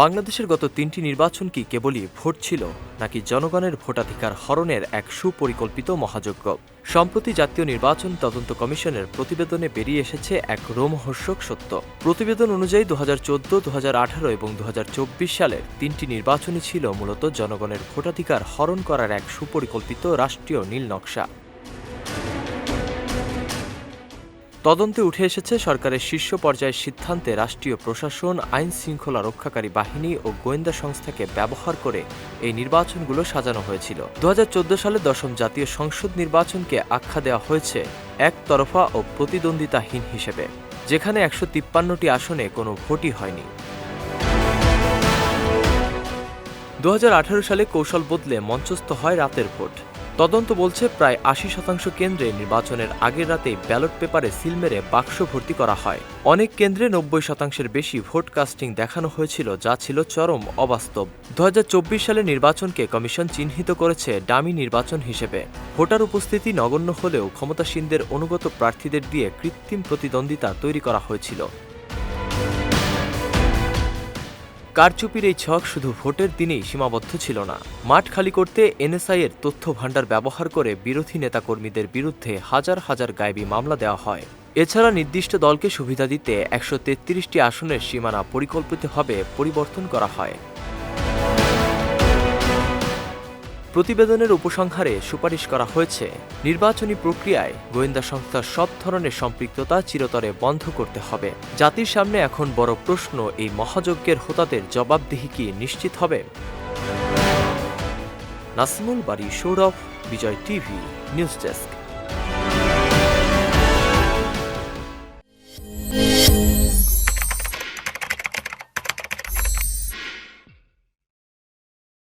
বাংলাদেশের গত ৩টি নির্বাচন কি কেবলই ভোট ছিল, নাকি জনগণের ভোটাধিকার হরণের এক সুপরিকল্পিত মহাযজ্ঞ? সম্প্রতি জাতীয় নির্বাচন তদন্ত কমিশনের প্রতিবেদনে বেরিয়ে এসেছে এক রোমহর্ষক সত্য। প্রতিবেদন অনুযায়ী 2014, 2018 এবং 2024 সালের 3টি নির্বাচনই ছিল মূলত জনগণের ভোটাধিকার হরণ করার এক সুপরিকল্পিত রাষ্ট্রীয় নীলনকশা। তদন্তে উঠে এসেছে সরকারের শীর্ষ পর্যায়ের সিদ্ধান্তে রাষ্ট্রীয় প্রশাসন, আইন শৃঙ্খলা রক্ষাকারী বাহিনী ও গোয়েন্দা সংস্থাকে ব্যবহার করে এই নির্বাচনগুলো সাজানো হয়েছিল। 2014 সালে 10ম জাতীয় সংসদ নির্বাচনকে আখ্যা দেওয়া হয়েছে একতরফা ও প্রতিদ্বন্দ্বিতাহীন হিসেবে, যেখানে 153টি আসনে কোনো ভোটই হয়নি। 2018 সালে কৌশল বদলে মঞ্চস্থ হয় রাতের ভোট। তদন্ত বলছে প্রায় 80% কেন্দ্রে নির্বাচনের আগের রাতেই ব্যালট পেপারে সিল মেরে বাক্স ভর্তি করা হয়। অনেক কেন্দ্রে 90%-এর বেশি ভোট কাস্টিং দেখানো হয়েছিল, যা ছিল চরম অবাস্তব। 2024 সালে নির্বাচনকে কমিশন চিহ্নিত করেছে ডামি নির্বাচন হিসেবে। ভোটার উপস্থিতি নগণ্য হলেও ক্ষমতাসীনদের অনুগত প্রার্থীদের দিয়ে কৃত্রিম প্রতিদ্বন্দ্বিতা তৈরি করা হয়েছিল। কারচুপির এই ছক শুধু ভোটের দিনেই সীমাবদ্ধ ছিল না। মাঠ খালি করতে এনএসআই-এর তথ্য ভাণ্ডার ব্যবহার করে বিরোধী নেতাকর্মীদের বিরুদ্ধে হাজার হাজার গায়েবী মামলা দেওয়া হয়। এছাড়া নির্দিষ্ট দলকে সুবিধা দিতে 133টি আসনের সীমানা পরিকল্পিতভাবে পরিবর্তন করা হয়। প্রতিবেদনের উপসংহারে সুপারিশ করা হয়েছে, নির্বাচনী প্রক্রিয়ায় গোয়েন্দা সংস্থার সব ধরনের সম্পৃক্ততা চিরতরে বন্ধ করতে হবে। জাতির সামনে এখন বড় প্রশ্ন, এই মহাযজ্ঞের হোতাদের জবাবদিহি কি নিশ্চিত হবে? নাসিমুল বারী, সৌরভ, বিজয় টিভি, নিউজ ডেস্ক।